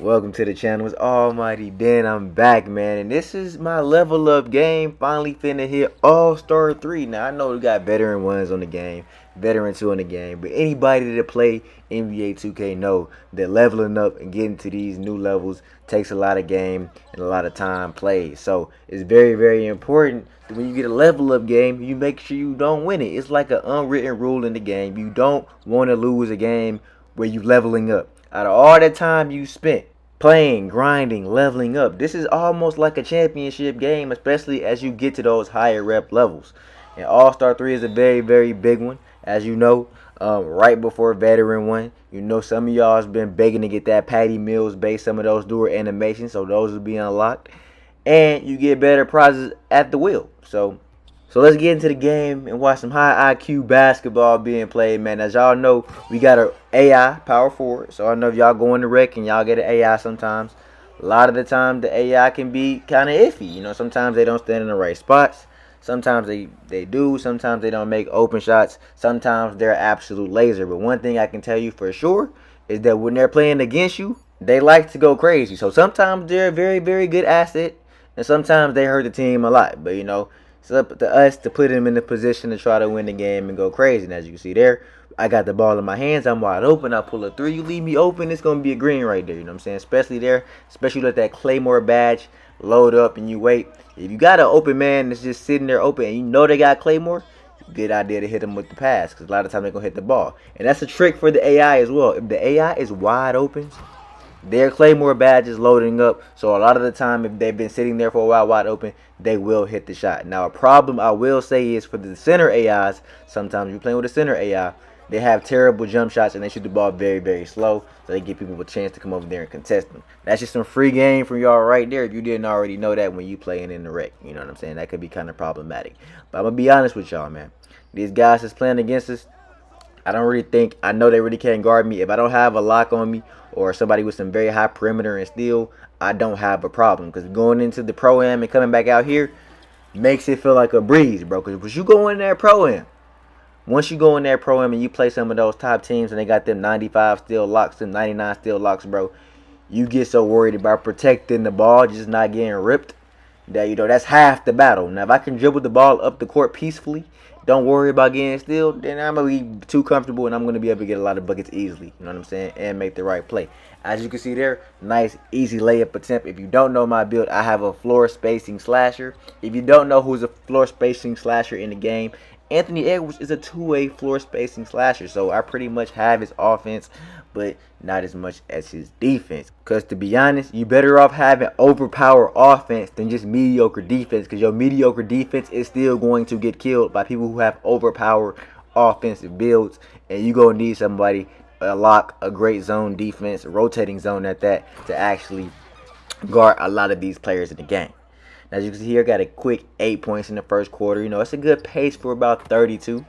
Welcome to the channel. It's Almighty Dan. I'm back, man. And this is my level up game. Finally finna hit All-Star 3. Now, I know we got veteran ones on the game, veteran 2 on the game. But anybody that play NBA 2K know that leveling up and getting to these new levels takes a lot of game and a lot of time played. So, it's very, very important that when you get a level up game, you make sure you don't win it. It's like an unwritten rule in the game. You don't want to lose a game where you leveling up. Out of all the time you spent playing, grinding, leveling up, this is almost like a championship game, especially as you get to those higher rep levels. And All Star 3 is a very, very big one, as you know. Right before Veteran 1, you know some of y'all has been begging to get that Patty Mills base, some of those newer animations, so those will be unlocked. And you get better prizes at the wheel. So let's get into the game and watch some high IQ basketball being played, man. As y'all know, we got a AI power forward. So I know if y'all go in the rec and y'all get an AI sometimes. A lot of the time the AI can be kind of iffy. You know, sometimes they don't stand in the right spots. Sometimes they do. Sometimes they don't make open shots. Sometimes they're absolute laser. But one thing I can tell you for sure is that when they're playing against you, they like to go crazy. So sometimes they're a very, very good asset. And sometimes they hurt the team a lot. But, you know, it's up to us to put him in the position to try to win the game and go crazy. And as you can see there, I got the ball in my hands. I'm wide open. I pull a three. You leave me open, it's going to be a green right there. You know what I'm saying? Especially there. Especially let that Claymore badge load up and you wait. If you got an open man that's just sitting there open and you know they got Claymore, good idea to hit them with the pass because a lot of times they're going to hit the ball. And that's a trick for the AI as well. If the AI is wide open, their Claymore badge is loading up, so a lot of the time, if they've been sitting there for a while wide open, they will hit the shot. Now, a problem I will say is for the center AIs, sometimes you're playing with a center AI, they have terrible jump shots and they shoot the ball very, very slow, so they give people a chance to come over there and contest them. That's just some free game from y'all right there if you didn't already know that when you playing in the rec. You know what I'm saying? That could be kind of problematic. But I'm going to be honest with y'all, man. These guys that's playing against us, I don't really think I know they really can't guard me. If I don't have a lock on me or somebody with some very high perimeter and steal, I don't have a problem. Because going into the pro-am and coming back out here makes it feel like a breeze, bro. Because once you go in there pro-am, once you go in there pro-am and you play some of those top teams and they got them 95 steal locks and 99 steal locks, bro, you get so worried about protecting the ball, just not getting ripped, that, you know, that's half the battle. Now, if I can dribble the ball up the court peacefully, don't worry about getting stealed, then I'm going to be too comfortable and I'm going to be able to get a lot of buckets easily. You know what I'm saying? And make the right play. As you can see there, nice, easy layup attempt. If you don't know my build, I have a floor spacing slasher. If you don't know who's a floor spacing slasher in the game, Anthony Edwards is a two-way floor spacing slasher. So I pretty much have his offense, but not as much as his defense. Because to be honest, you better off having overpowered offense than just mediocre defense. Because your mediocre defense is still going to get killed by people who have overpowered offensive builds. And you going to need somebody, a lock, a great zone defense, a rotating zone at that, to actually guard a lot of these players in the game. As you can see here, I got a quick 8 points in the first quarter. You know, it's a good pace for about 32.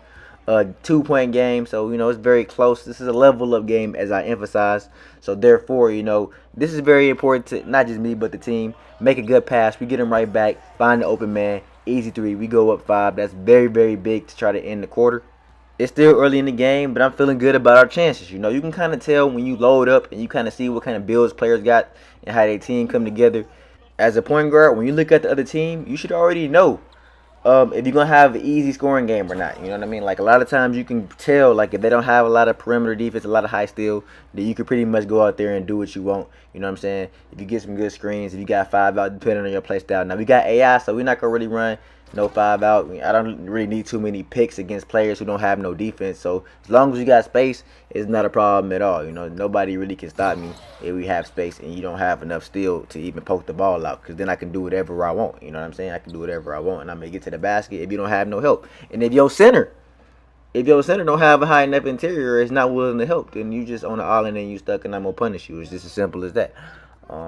2-point game, so you know it's very close. This is a level up game, as I emphasize. So therefore, you know, this is very important to not just me but the team. Make a good pass, we get them right back, find the open man, easy three, we go up 5. That's very, very big to try to end the quarter. It's still early in the game, but I'm feeling good about our chances. You know, you can kind of tell when you load up and you kind of see what kind of builds players got and how their team come together. As a point guard, when you look at the other team, you should already know if you're gonna have an easy scoring game or not. You know what I mean? Like a lot of times you can tell, like if they don't have a lot of perimeter defense, a lot of high steal, then you can pretty much go out there and do what you want. You know what I'm saying? If you get some good screens, if you got 5 out, depending on your play style. Now we got AI, so we're not gonna really run no 5 out. I don't really need too many picks against players who don't have no defense. So as long as you got space, it's not a problem at all. You know, nobody really can stop me if we have space and you don't have enough steal to even poke the ball out. Because then I can do whatever I want. You know what I'm saying? I can do whatever I want and I'm gonna get to the basket if you don't have no help. And if your center don't have a high enough interior, is not willing to help, then you just on the island and you stuck, and I'm gonna punish you. It's just as simple as that.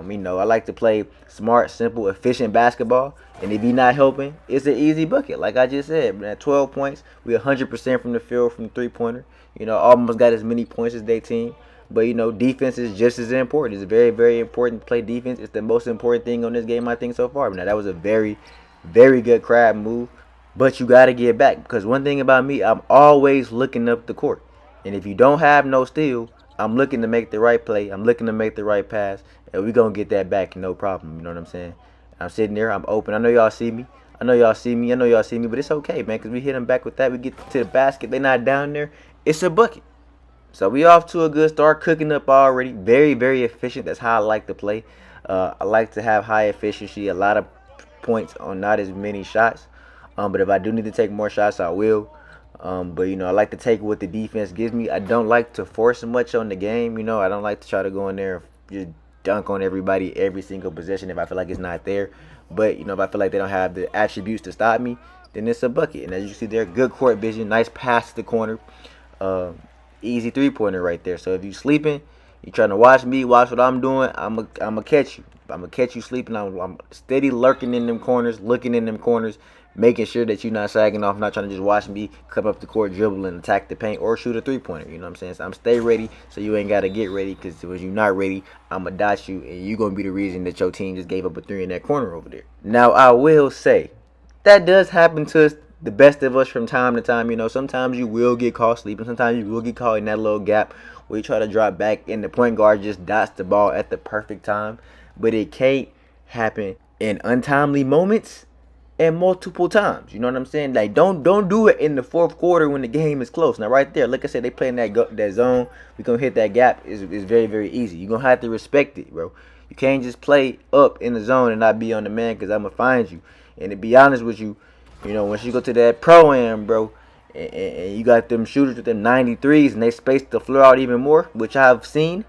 You know, I like to play smart, simple, efficient basketball, and if you're not helping, it's an easy bucket. Like I just said, at 12 points, we 100% from the field from the three-pointer. You know, almost got as many points as their team. But, you know, defense is just as important. It's very, very important to play defense. It's the most important thing on this game, I think, so far. Now, that was a very, very good crab move. But you got to get back. Because one thing about me, I'm always looking up the court. And if you don't have no steal, I'm looking to make the right play. I'm looking to make the right pass, and we're going to get that back, no problem. You know what I'm saying? I'm sitting there. I'm open. I know y'all see me. I know y'all see me. I know y'all see me, but it's okay, man, because we hit them back with that. We get to the basket. They not down there. It's a bucket. So we off to a good start, cooking up already. Very, very efficient. That's how I like to play. I like to have high efficiency, a lot of points on not as many shots. But if I do need to take more shots, I will. But I like to take what the defense gives me. I don't like to force much on the game. I don't like to try to go in there and just dunk on everybody every single possession if I feel like it's not there. But if I feel like they don't have the attributes to stop me, then it's a bucket. And as you see there, good court vision, nice pass to the corner. Easy 3-pointer right there. So if you sleeping, you trying to watch me, watch what I'm doing, I'ma catch you. I'ma catch you sleeping. I'm steady lurking in them corners, looking in them corners, making sure that you're not sagging off, not trying to just watch me come up the court, dribble, and attack the paint or shoot a 3-pointer. You know what I'm saying? So I'm stay ready, so you ain't gotta get ready, because when you're not ready, I'ma dot you, and you gonna be the reason that your team just gave up a 3 in that corner over there. Now I will say that does happen to us, the best of us, from time to time. Sometimes you will get caught sleeping. Sometimes you will get caught in that little gap where you try to drop back and the point guard just dots the ball at the perfect time. But it can't happen in untimely moments and multiple times. You know what I'm saying? Like, don't do it in the fourth quarter when the game is close. Now right there, like I said, they playing that zone. We gonna hit that gap. Is very, very easy. You gonna have to respect it, bro. You can't just play up in the zone and not be on the man, because I'm gonna find you. And to be honest with you, once you go to that pro-am, bro, and you got them shooters with them 93s, and they space the floor out even more, which I've seen,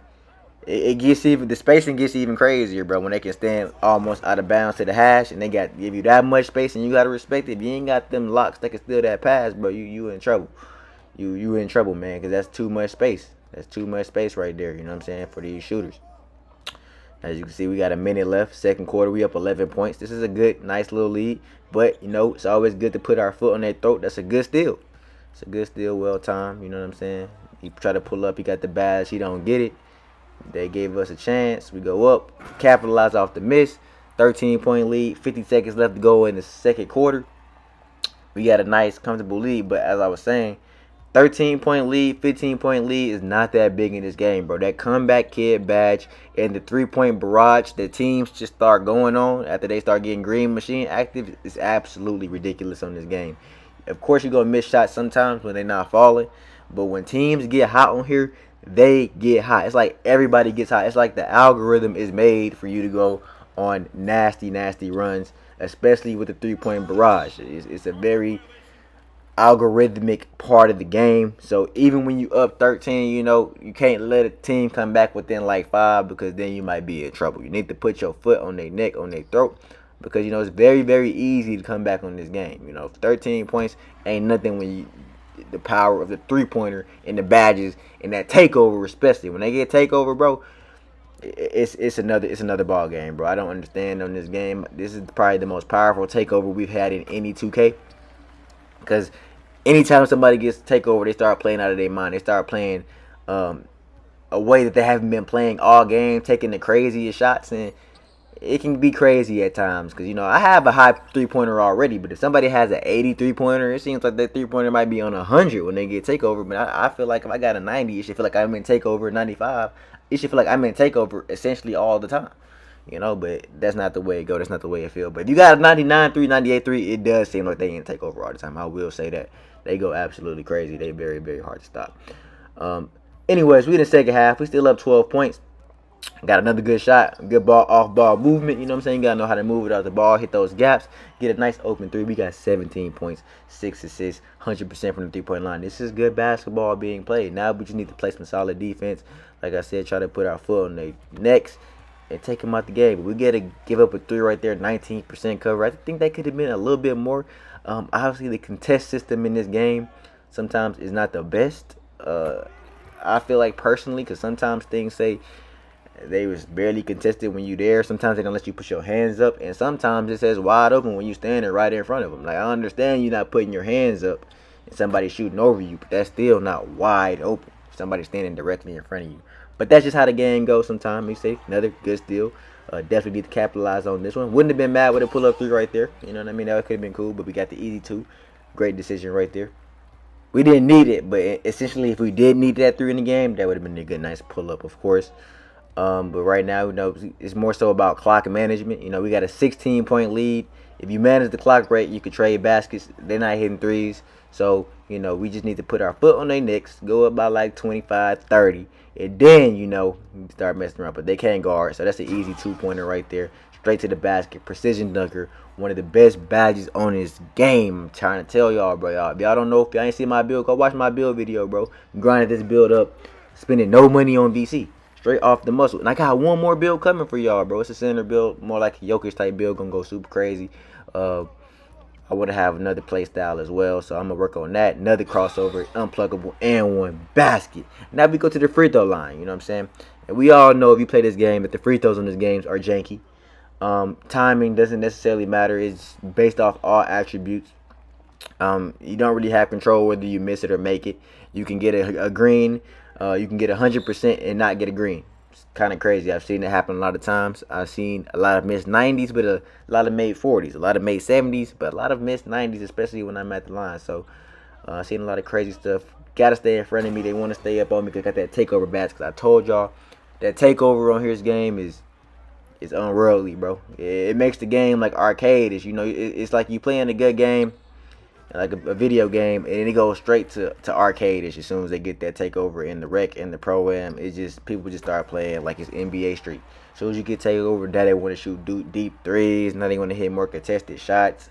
it gets even, the spacing gets even crazier, bro, when they can stand almost out of bounds to the hash, and they got give you that much space, and you got to respect it. If you ain't got them locks that can steal that pass, bro, you in trouble. You in trouble, man, because that's too much space. That's too much space right there, you know what I'm saying, for these shooters. As you can see, we got a minute left. Second quarter, we up 11 points. This is a good, nice little lead. But, it's always good to put our foot on their throat. That's a good steal. It's a good steal, well timed. You know what I'm saying? He try to pull up. He got the badge. He don't get it. They gave us a chance. We go up. Capitalize off the miss. 13-point lead. 50 seconds left to go in the second quarter. We got a nice, comfortable lead. But as I was saying, 13-point lead, 15-point lead is not that big in this game, bro. That comeback kid badge and the 3-point barrage that teams just start going on after they start getting green machine active is absolutely ridiculous on this game. Of course, you're going to miss shots sometimes when they're not falling, but when teams get hot on here, they get hot. It's like everybody gets hot. It's like the algorithm is made for you to go on nasty, nasty runs, especially with the 3-point barrage. It's a very algorithmic part of the game. So even when you up 13, you can't let a team come back within like 5, because then you might be in trouble. You need to put your foot on their neck, on their throat, because it's very, very easy to come back on this game. 13 points ain't nothing when the power of the 3-pointer and the badges and that takeover, especially when they get takeover, bro. It's another ball game, bro. I don't understand on this game. This is probably the most powerful takeover we've had in any 2K. Because anytime somebody gets takeover, they start playing out of their mind. They start playing a way that they haven't been playing all game, taking the craziest shots, and it can be crazy at times. Because I have a high 3-pointer already, but if somebody has an 80 3-pointer, it seems like that 3-pointer might be on 100 when they get takeover. But I feel like if I got a 90, it should feel like I'm in takeover 95. It should feel like I'm in takeover essentially all the time. But that's not the way it go. That's not the way it feel. But if you got a 99 3, 98 3, it does seem like they ain't take over all the time. I will say that. They go absolutely crazy. They very, very hard to stop. Anyways, we in the second half. We still up 12 points. Got another good shot. Good ball, off ball movement. You know what I'm saying? You got to know how to move without the ball. Hit those gaps. Get a nice open 3. We got 17 points, 6 assists, 100% from the 3-point line. This is good basketball being played. Now we just need to play some solid defense. Like I said, try to put our foot on their necks and take them out the game. But we got to give up a 3 right there, 19% cover. I think that could have been a little bit more. Obviously, the contest system in this game sometimes is not the best. I feel like personally, because sometimes things say they was barely contested when you there. Sometimes they don't let you put your hands up, and sometimes it says wide open when you standing right in front of them. Like, I understand you not putting your hands up and somebody shooting over you, but that's still not wide open. Somebody standing directly in front of you. But that's just how the game goes sometimes. You say another good steal. Definitely need to capitalize on this one. Wouldn't have been mad with a pull-up 3 right there. You know what I mean? That could have been cool, but we got the easy 2. Great decision right there. We didn't need it, but essentially, if we did need that 3 in the game, that would have been a good, nice pull up, of course. But right now, it's more so about clock management. We got a 16-point lead. If you manage the clock right, you can trade baskets. They're not hitting threes. So, we just need to put our foot on their necks, go up by like 25, 30, and then, we start messing around. But they can't guard, so that's an easy 2-pointer right there. Straight to the basket, precision dunker. One of the best badges on this game. I'm trying to tell y'all, bro. If y'all don't know, if y'all ain't seen my build, go watch my build video, bro. Grinding this build up, spending no money on VC. Straight off the muscle. And I got one more build coming for y'all, bro. It's a center build, more like a Jokic type build. Gonna go super crazy. I want to have another play style as well, so I'm gonna work on that. Another crossover, unpluggable, and one basket. Now we go to the free throw line. You know what I'm saying? And we all know if you play this game that the free throws on this games are janky. Timing doesn't necessarily matter. It's based off all attributes. You don't really have control whether you miss it or make it. You can get a green. You can get 100% and not get a green. It's kind of crazy. I've seen it happen a lot of times. I've seen a lot of missed 90s, but a lot of made 40s. A lot of made 70s, but a lot of missed 90s, especially when I'm at the line. So I've seen a lot of crazy stuff. Got to stay in front of me. They want to stay up on me because I got that takeover badge. Because I told y'all that takeover on here's game is unworldly, bro. It makes the game like arcade-ish. It's like you playing a good game, like a video game, and it goes straight to arcade-ish as soon as they get that takeover in the rec and the pro-am. It's just, people just start playing like it's NBA Street. As soon as you get takeover, now they want to shoot deep threes. Now they want to hit more contested shots.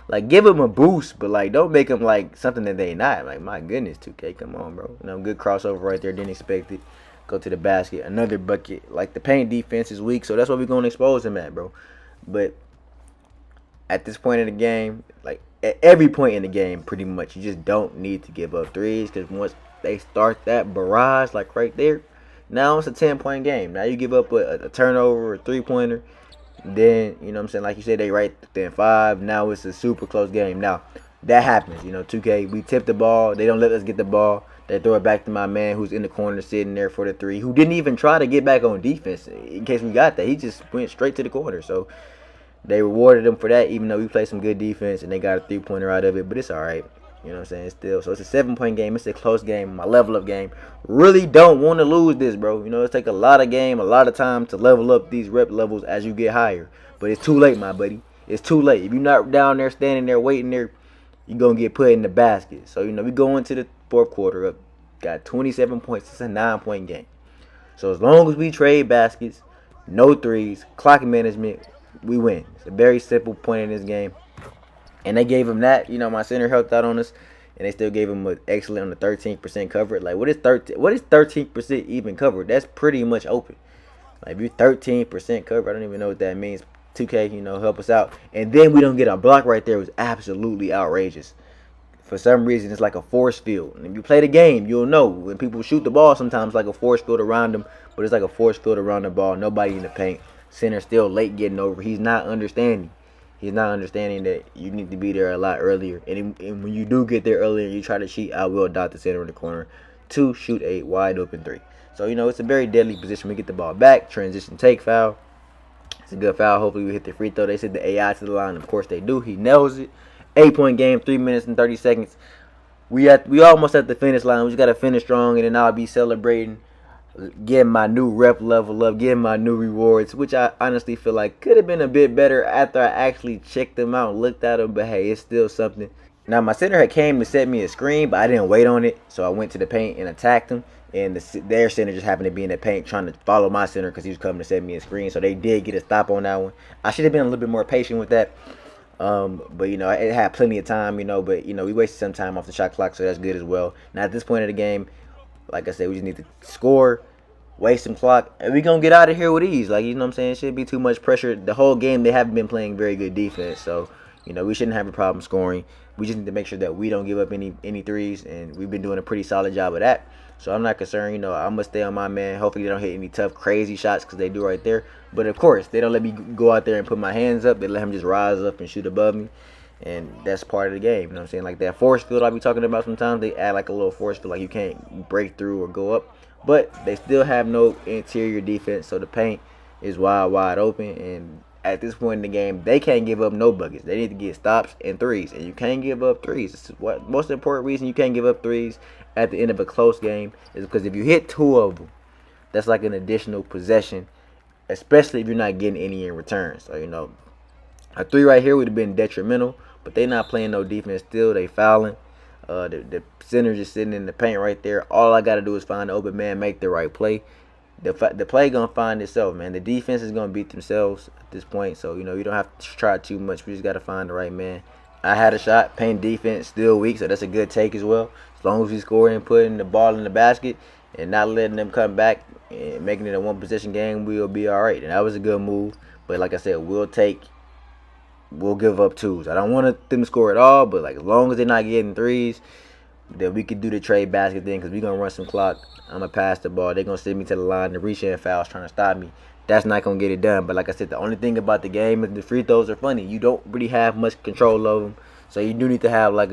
Like, give them a boost, but like, don't make them like something that they not. Like, my goodness, 2K, come on, bro. Good crossover right there. Didn't expect it. Go to the basket, another bucket. Like, the paint defense is weak, so that's what we're gonna expose them at, bro. But at this point in the game, like at every point in the game, pretty much, you just don't need to give up threes, because once they start that barrage, like right there, now it's a 10-point game. Now you give up a turnover, a 3-pointer, then, you know what I'm saying, like you said, they right within 5. Now it's a super close game. Now, that happens, 2K, we tip the ball, they don't let us get the ball. They throw it back to my man who's in the corner sitting there for the 3, who didn't even try to get back on defense in case we got that. He just went straight to the corner. So they rewarded him for that, even though we played some good defense and they got a 3-pointer out of it. But it's all right. You know what I'm saying? Still. So it's a 7-point game. It's a close game. My level up game. Really don't want to lose this, bro. It take a lot of game, a lot of time to level up these rep levels as you get higher. But it's too late, my buddy. It's too late. If you're not down there, standing there, waiting there, you're going to get put in the basket. So, we go into the fourth quarter up. Got 27 points. It's a 9-point game. So as long as we trade baskets, no threes, clock management, we win. It's a very simple point in this game. And they gave him that. My center helped out on us, and they still gave him an excellent on the 13% cover. Like, what is 13% even covered? That's pretty much open. Like, if you're 13% covered, I don't even know what that means. 2K, help us out. And then we don't get a block right there. It was absolutely outrageous. For some reason, it's like a force field. And if you play the game, you'll know. When people shoot the ball, sometimes it's like a force field around them. But it's like a force field around the ball. Nobody in the paint. Center still late getting over. He's not understanding. He's not understanding that you need to be there a lot earlier. And when you do get there earlier and you try to cheat, I will dot the center in the corner to shoot a wide open 3. So, it's a very deadly position. We get the ball back. Transition take foul. It's a good foul. Hopefully we hit the free throw. They said the AI to the line. Of course they do. He nails it. 8-point game, 3 minutes and 30 seconds. We almost at the finish line. We just got to finish strong, and then I'll be celebrating, getting my new rep level up, getting my new rewards, which I honestly feel like could have been a bit better after I actually checked them out and looked at them, but hey, it's still something. Now, my center had came to set me a screen, but I didn't wait on it, so I went to the paint and attacked him, and their center just happened to be in the paint trying to follow my center because he was coming to set me a screen, so they did get a stop on that one. I should have been a little bit more patient with that. But it had plenty of time, but we wasted some time off the shot clock, so that's good as well. Now at this point of the game, like I said, we just need to score, waste some clock, and we're gonna get out of here with ease. Like, what I'm saying? It shouldn't be too much pressure. The whole game they haven't been playing very good defense, so we shouldn't have a problem scoring. We just need to make sure that we don't give up any threes, and we've been doing a pretty solid job of that. So I'm not concerned. I'm going to stay on my man. Hopefully they don't hit any tough, crazy shots because they do right there. But, of course, they don't let me go out there and put my hands up. They let him just rise up and shoot above me. And that's part of the game. You know what I'm saying? Like that force field I be talking about sometimes. They add like a little force field. Like you can't break through or go up. But they still have no interior defense. So the paint is wide open. And at this point in the game, they can't give up no buckets. They need to get stops and threes, and you can't give up threes. It's what most important reason you can't give up threes at the end of a close game is because if you hit 2 of them, that's like an additional possession, especially if you're not getting any in return. So a 3 right here would have been detrimental, but they not playing no defense. Still, they fouling. The center just sitting in the paint right there. All I gotta do is find the open man, make the right play. The play gonna find itself, man. The defense is gonna beat themselves at this point, so you don't have to try too much. We just gotta find the right man. I had a shot. Paint defense still weak, so that's a good take as well. As long as we score and putting the ball in the basket and not letting them come back and making it a one possession game, we'll be all right. And that was a good move. But like I said, we'll give up 2s. I don't want them to score at all, but like as long as they're not getting 3s, then we can do the trade basket thing because we're going to run some clock. I'm going to pass the ball. They're going to send me to the line. The reach-in foul's trying to stop me. That's not going to get it done. But like I said, the only thing about the game is the free throws are funny. You don't really have much control of them. So you do need to have like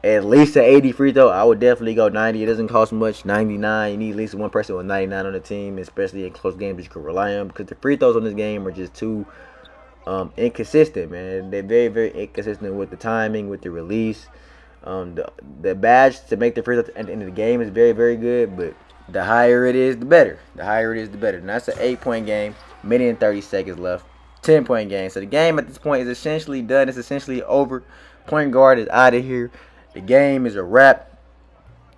at least an 80 free throw. I would definitely go 90. It doesn't cost much. 99. You need at least one person with 99 on the team, especially in close games that you can rely on, because the free throws on this game are just too inconsistent, man. They're very, very inconsistent with the timing, with the release. The badge to make the free throws at the end of the game is very, very good, but the higher it is, the better. The higher it is, the better. And that's an 8-point game, minute and 30 seconds left. 10-point game. So the game at this point is essentially done. It's essentially over. Point guard is out of here. The game is a wrap.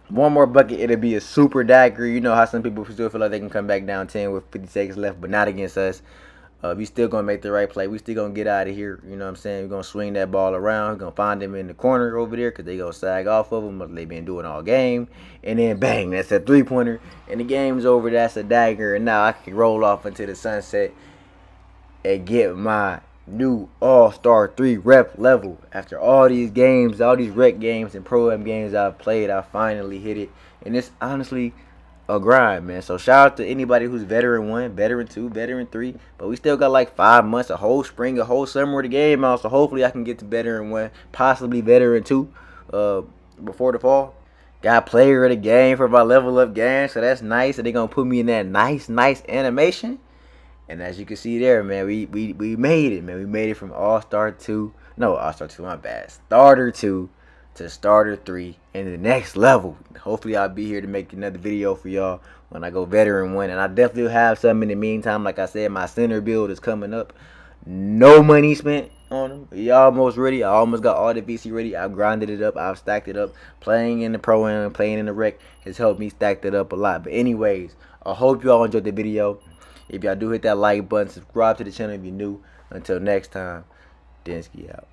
One more bucket, it'll be a super dagger. You know how some people still feel like they can come back down 10 with 50 seconds left, but not against us. We still going to make the right play. We still going to get out of here. You know what I'm saying? We're going to swing that ball around. We're going to find them in the corner over there because they going to sag off of them like they've been doing all game. And then, bang, that's a three-pointer. And the game's over. That's a dagger. And now I can roll off into the sunset and get my new All-Star 3 rep level. After all these games, all these rec games and pro-am games I've played, I finally hit it. And it's honestly a grind, man. So shout out to anybody who's veteran 1, veteran 2, veteran 3. But we still got like 5 months, a whole spring, a whole summer of the game out. So hopefully I can get to veteran 1, possibly veteran 2 before the fall. Got player of the game for my level up game. So that's nice. And they're going to put me in that nice animation. And as you can see there, man, we made it, man. We made it from All-Star 2. No, All-Star 2, my bad. Starter 2 to Starter 3 and the next level. Hopefully I'll be here to make another video for y'all when I go veteran 1. And I definitely will have some in the meantime. Like I said, my center build is coming up. No money spent on them. Y'all almost ready. I almost got all the VC ready. I've grinded it up. I've stacked it up. Playing in the pro-am, playing in the rec has helped me stack it up a lot. But anyways, I hope y'all enjoyed the video. If y'all do hit that like button, subscribe to the channel if you're new. Until next time, Densky out.